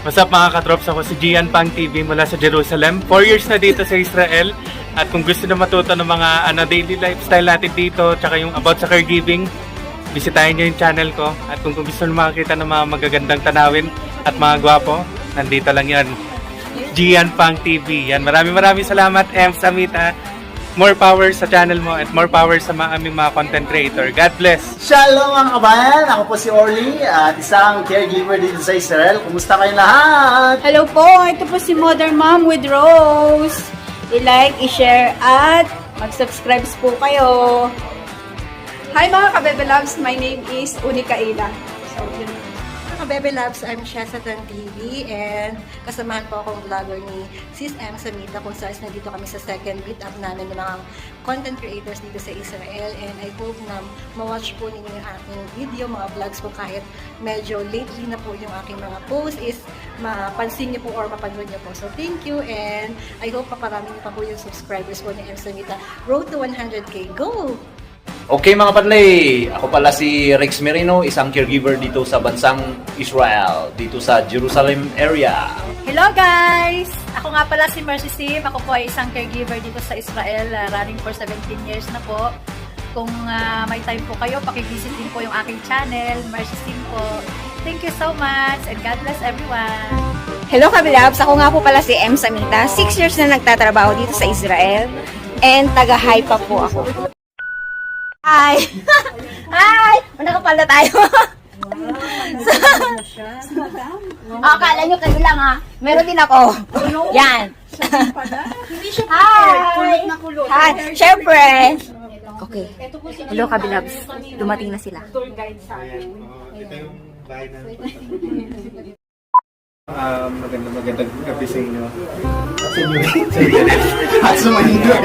What's up mga katrops? Ako si Gian Pang TV mula sa Jerusalem. 4 years na dito sa Israel. At kung gusto na matuto ng mga daily lifestyle natin dito, tsaka yung about sa caregiving, bisitahin nyo yung channel ko. At kung gusto na makakita ng mga magagandang tanawin at mga gwapo, nandito lang yan. Gian Pang TV. Yan, maraming salamat, Samita. More power sa channel mo at more power sa aming mga content creator. God bless! Shalom mga kabayan! Ako po si Orly at isang caregiver dito sa Israel. Kumusta kayo lahat? Hello po! Ito po si Mother Mom with Rose. I-like, i-share at mag-subscribe po kayo. Hi mga Kabebe Loves! My name is Unika Ila. So, yun. Kabebe Loves, I'm Shazatan TV and kasamahan po akong vlogger ni Sis M. Samita kung saan nandito kami sa second meet up namin ng mga content creators dito sa Israel and I hope na ma-watch po ninyo yung aking video, mga vlogs ko kahit medyo lately na po yung aking mga posts is mapansin niyo po or mapanood niyo po. So thank you and I hope paparami niyo pa po yung subscribers po ni M. Samita. Road to 100k. Go! Okay mga panlay, ako pala si Rex Merino, isang caregiver dito sa bansang Israel, dito sa Jerusalem area. Hello guys! Ako nga pala si Mercy Sim. Ako po ay isang caregiver dito sa Israel, running for 17 years na po. Kung may time po kayo, pakivisit din po yung aking channel, Mercy Sim po. Thank you so much and God bless everyone! Hello Kabilabs! Ako nga po pala si M. Samita. 6 years na nagtatrabaho dito sa Israel and taga-hi pa po ako. Hi! Hi! Manakapala tayo. Akala nyo kayo lang ha. Meron din ako. Yan. Hi! Hi! Siyempre. Okay. Hello Kabilabs. Dumating na sila. Ito yung bahay na. Magandang gabi sa inyo. At sumahido.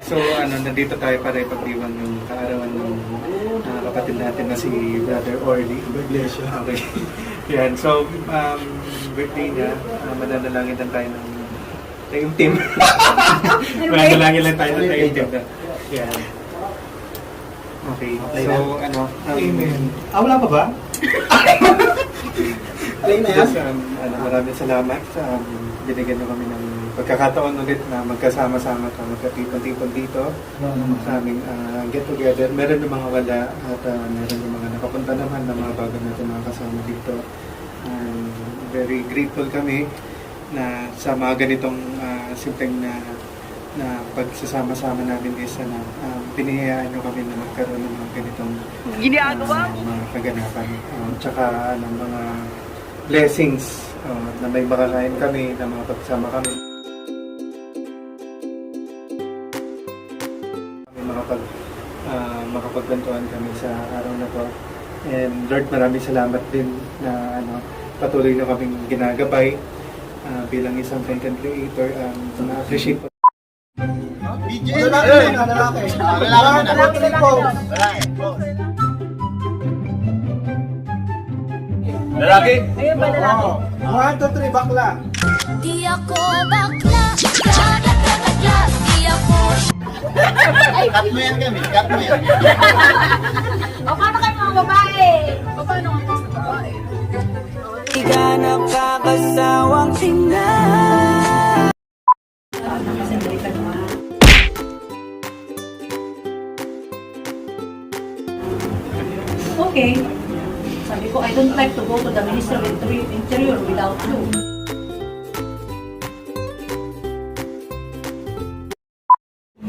So nandito tayo para ipagdiwang yung kaarawan ng kapatid natin na si Brother Orly. Iglesia. Okay. Yan. So, birthday niya, mananalangin lang tayo ng tayong team. Mananalangin lang tayo ng tayong team. Yan. Okay. So, Amen. Wala pa ba? Play na yan? Yes, maraming salamat sa binigyan nyo kami ng pagkakataon ulit na magkasama-sama ka, magkatipon-tipon dito sa aming get together. Meron yung mga wala at meron yung mga nakapunta naman na mga bago natin mga kasama dito. Very grateful kami na sa mga ganitong simpleng na pagsasama-sama namin is pinihayaan nyo kami na magkaroon ng mga ganitong mga kaganapan. Tsaka mga blessings na may makakain kami, na mga pagsama kami. Makapagkwentuhan kami sa araw na to. And Lord, maraming salamat din na patuloy na kaming ginagabay bilang isang content creator. Na-appreciate po. Lalaki po. Lalaki? Ayun ba lalaki? 1, 2, 3, bakla. Di ako bakla, bakla, di ako. Cut mo yan kami, cut mo yan. O paano kayo mga babae? Paano ang mas na babae? Di ka nakakasawang tingnan. Okay. Sabi ko, I don't like to go to the Ministry of Interior without you.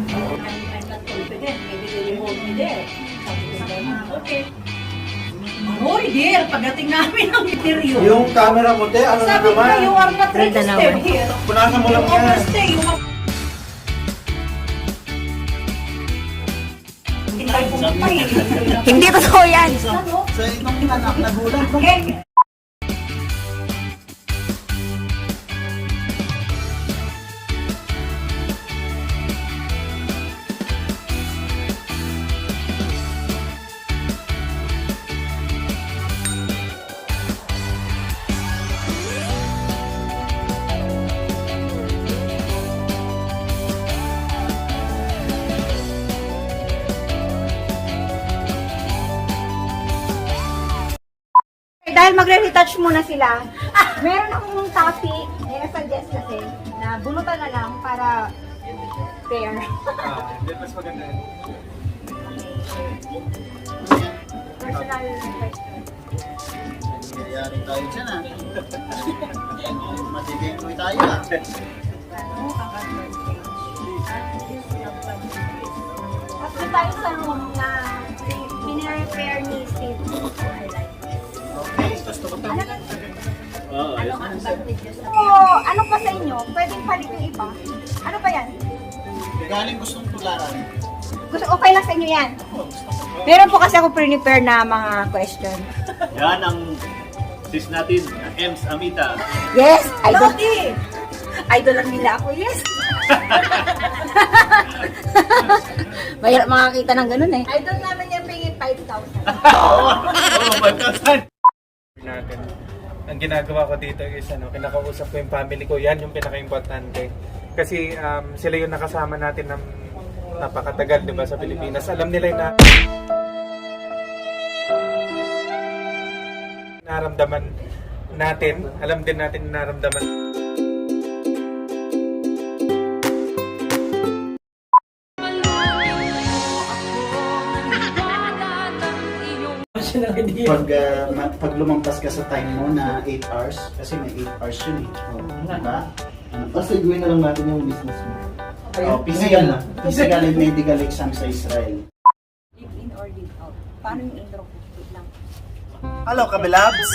I'm not confident. Maybe they will hold me there. Sabi ko sa ganun, okay. Hoy, dear, pagdating namin ng interior. Yung camera mo, te, ano na Sabi ko, naman? you are not registered here. Punasan mo lang You yan. overstay. You have... Hindi tayo pumunta eh. Hindi totoo yan. Sa itong anak na gulang. Okay. dahil magre-retouch muna sila, meron akong topic, suggest kasi, na bunutan na lang para fair. Mas maganda. Personal question. Nangyayari tayo dyan ah. Matigay tayo ah. Tapos tayo sa room na pinirepair ni Steve. Okay, gusto ko to. Ano pa sa inyo? Pwedeng palit yung iba? Ano pa yan? Galing gustong tularan. Gusto, okay lang sa inyo yan? Meron po kasi ako prepare na mga question. Yan ang sis natin, Ems Amita. Yes! Idol! Idol lang nila ako, yes! Mahirap makakita ng ganun eh. Idol namin yung pingin 5,000. Natin. Ang ginagawa ko dito is kinakausap ko yung family ko. Yan yung pinaka-importante. Kasi sila yung nakasama natin ng napakatagal, di ba, sa Pilipinas. Alam nila yung naramdaman natin. Alam din natin yung naramdaman. Pag lumampas ka sa time mo na 8 hours, kasi may 8 hours yun eh. Diba? Kasi gawin na lang natin yung business mo. Physical and medical exam sa Israel. Live in or live out? Paano yung intro ko? Wait lang. Hello Kabilabs!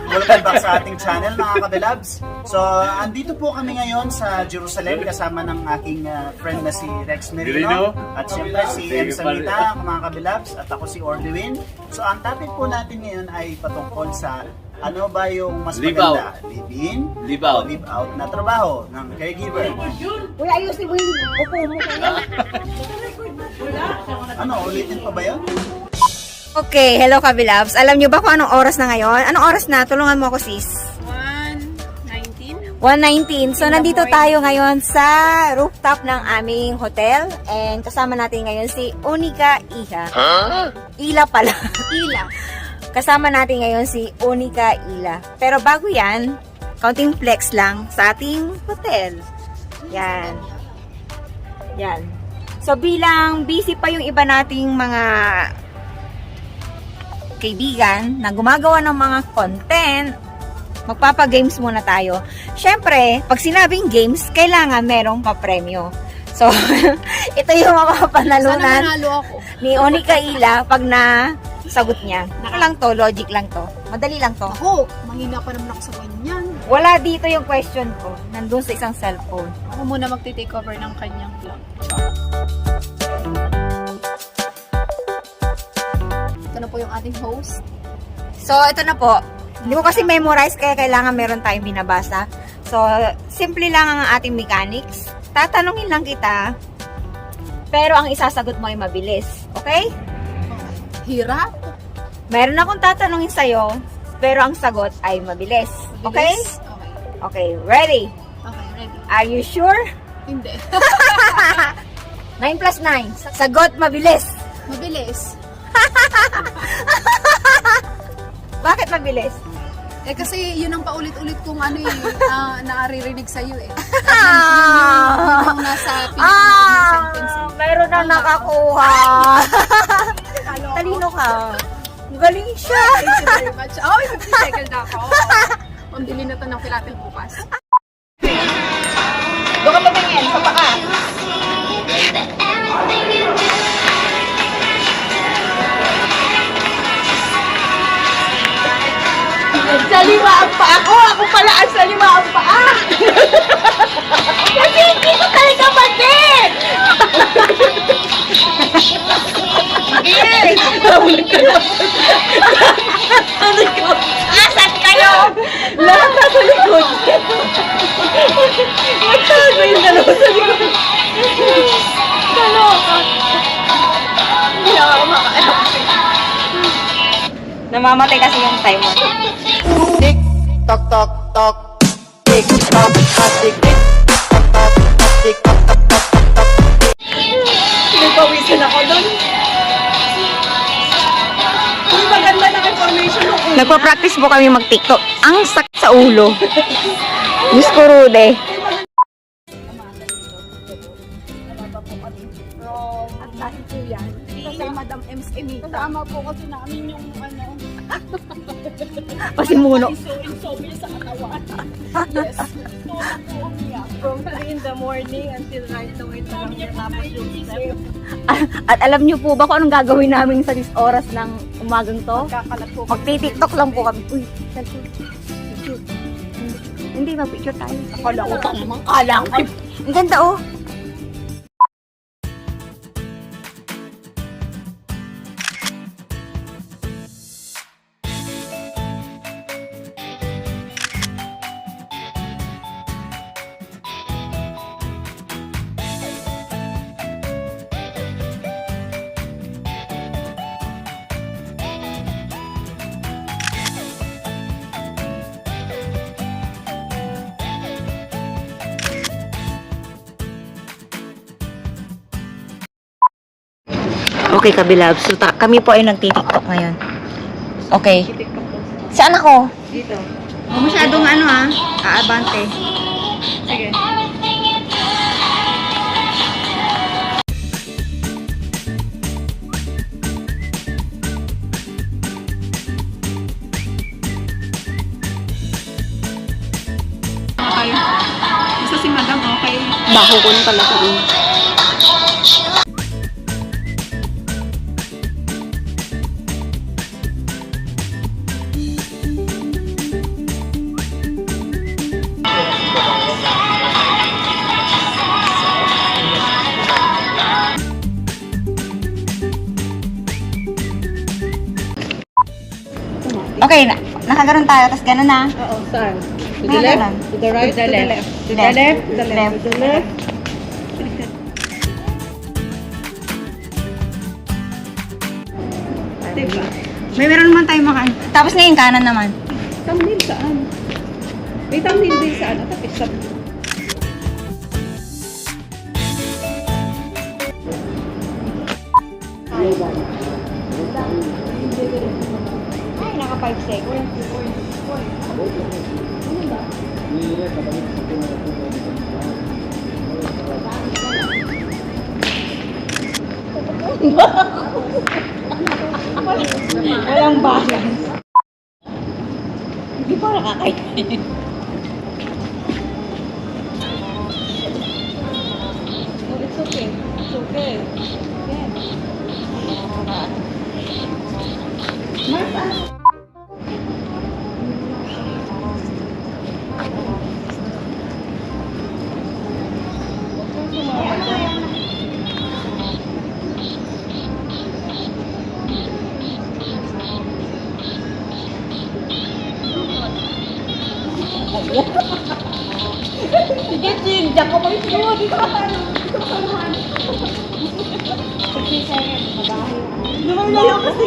Welcome back sa ating channel mga Kabilabs. So, andito po kami ngayon sa Jerusalem kasama ng aking friend na si Rex Merino at siyempre si M. Samita, mga Kabilabs, at ako si Orlewin. So, ang topic po natin ngayon ay patungkol sa ano ba yung mas maganda? Live in? Live out. Live out na trabaho ng caregiver. Uy, ayusin mo yung upo mo kayo. Ano, ulitin pa ba yun? Okay, hello Kabilabs. Alam nyo ba kung anong oras na ngayon? Anong oras na? Tulungan mo ako, sis. 1:19. 1:19. So, nandito tayo ngayon sa rooftop ng aming hotel. And kasama natin ngayon si Onika Iha. Ila pala. Ila. Kasama natin ngayon si Onika Ila. Pero bago yan, counting flex lang sa ating hotel. Yan. Yan. So, bilang busy pa yung iba nating mga kaibigan na gumagawa ng mga content, magpapa-games muna tayo. Syempre, pag sinabing games, kailangan merong pa-premyo. So, ito yung mapapanalunan Sana nanalo ako. ni Onika Ila pag nasagot niya. Ano lang to, logic lang to. Madali lang to. Ako, mahina pa naman ako sa ganyan. Wala dito yung question ko. Nandun sa isang cellphone. Ako muna magti-take over ng kanyang vlog. Ito na po yung ating host. So, ito na po. Hindi ko kasi memorize kaya kailangan meron tayong binabasa. So, simple lang ang ating mechanics. Tatanungin lang kita, pero ang isasagot mo ay mabilis. Okay? Hirap. Meron akong tatanungin sa'yo, pero ang sagot ay mabilis. Okay? Bilis. Okay. Okay, ready? Okay, ready. Are you sure? Hindi. 9 plus 9. Sagot mabilis. Mabilis. Bakit mabilis? Eh kasi yun ang paulit-ulit kong ano eh, naaririnig sa'yo eh. Yun yung nasa sentence eh. Meron na nakakuha. Talino ka. Galing siya. Thank you very much. Oh, 50 seconds na ako. Pambili na to ng Filapil bukas. Doon ka tumingin, sa paka. Sa lima ang paa ko! Ako pala ang sa lima ang paa! Kasi hindi ko talaga matin! Asan kayo? Lahat na sa likod! Magtago yung dalawa sa likod! Kaloka! Hindi ako makakaya. Namamatay kasi yung timer. Tick, tock, tock, tock. Tick, tock, tock, tick, tick. Tock, tock, tock, tick, tock, tock, tock, tock. Nagpawisan ako doon. Kung maganda ng information ng Nagpa-practice po kami mag-TikTok. Ang sakit sa ulo. Diyos ko, Rude. At dahil po yan, kasi Madam Ems Emita. Kasama po kasi namin yung Pasimuno. insomnia sa katawan. Yes. From 3 in the morning until right now ito lang natapos yung step. At alam niyo po ba kung anong gagawin namin sa 10 oras ng umagang to? Kakalat po. Magti-TikTok lang po kami. Uy, selfie. Picture. Hindi, mag-picture tayo. Akala ko tamang kalang. Ang ganda oh. Okay, kabilabs. So, kami po ay nagtitiktok ngayon. Okay. Saan ako? Dito. Masyadong ano aabante. Sige. Okay. Basta si Madam, okay. Baho ko na pala ko. Okay, nakagaroon tayo, tapos gano'n na. Oo, saan? To the left? To the right? To the left. To the left? To the left. To the left. Diba? May meron naman tayo makaan. Tapos ngayon, kanan naman. Thumbnail saan? May thumbnail din sa ano? Tapos sa... Ay, naka 5 seconds. Walang balance. Hindi pa nakakainin. Oh, it's okay. It's okay. Yes. Sige, Jim. Diyan ka pa yung sa'yo. Dito ka tayo. Dito ka samahan. Sige, sa'yo. Mabahay. Lumayo kasi.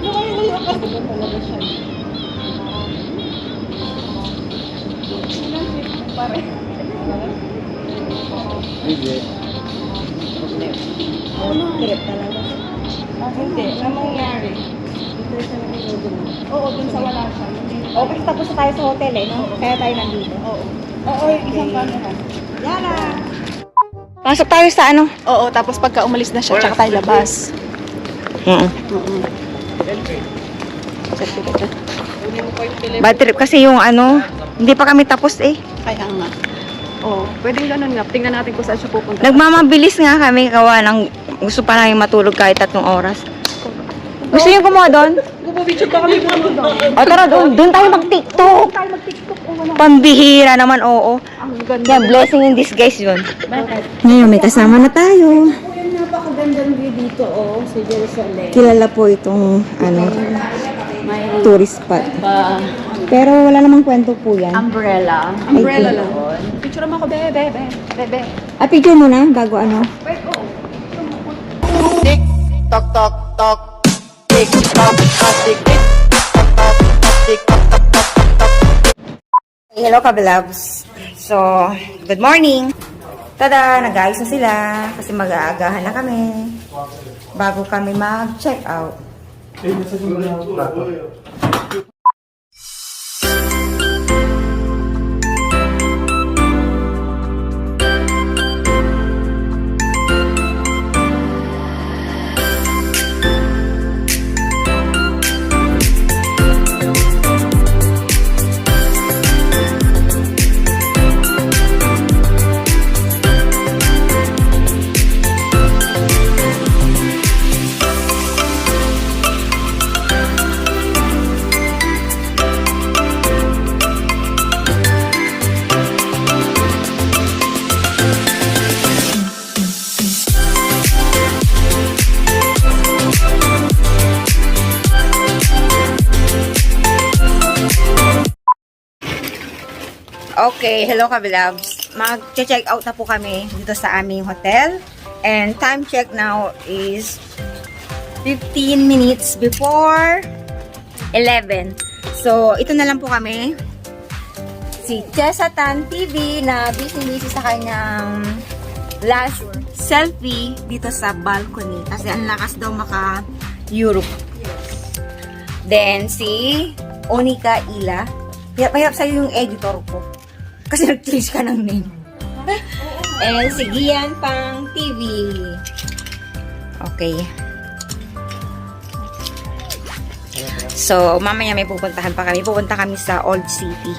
Lumayo kasi. Ito talaga siya. Pare. Trip talaga. Hindi. Ano nangyari? Dito siya nakinudo. Oo, dun sa wala siya. O, kasi tapos na tayo sa hotel no? Kaya tayo nandito. Oo. Oo, isang camera. Yala! Pasok tayo sa ano? Oo, tapos pagka umalis na siya, tsaka tayo labas. Bad trip kasi yung ano, hindi pa kami tapos eh. Kaya nga. Oo, pwedeng ganun nga. Tingnan natin kung saan siya pupunta. Nagmamabilis nga kami kawa ng gusto pa namin matulog kahit 3 oras. Gusto niyo kumuha doon? Bumabidyo pa kami mga doon. O tara doon, doon tayo mag-TikTok. Pambihira naman, oo. Ang ganda. Yan, blessing in disguise yun. Ngayon, may kasama na tayo. Napakagandang view dito, oh, sa Jerusalem. Kilala po itong May tourist spot. ba, Pero wala namang kwento po yan. umbrella. Umbrella lang. Picture mo ako, bebe. Bebe. Ah, picture mo na bago ano. Tick, tock, tock, tock. Tick, tock, tock, tick, tick. Tock, tock, tock, tick, tock, tock, tock, tock. Hello, kabilabs. So, good morning. Tada, nag-ayos na sila kasi mag-aagahan na kami bago kami mag-check out. Okay, hello Kabilabs. Mag-check out na po kami dito sa aming hotel. And time check now is 15 minutes before 11. So, ito na lang po kami. Si Chesatan TV na busy sa kanyang last selfie dito sa balcony. Kasi ang lakas daw maka-Europe. Then, si Onika Ila. Mahirap sa'yo yung editor ko. Kasi nag-change ka ng name. And si Gian Pang TV. Okay. So, mamaya may pupuntahan pa kami. Pupunta kami sa Old City.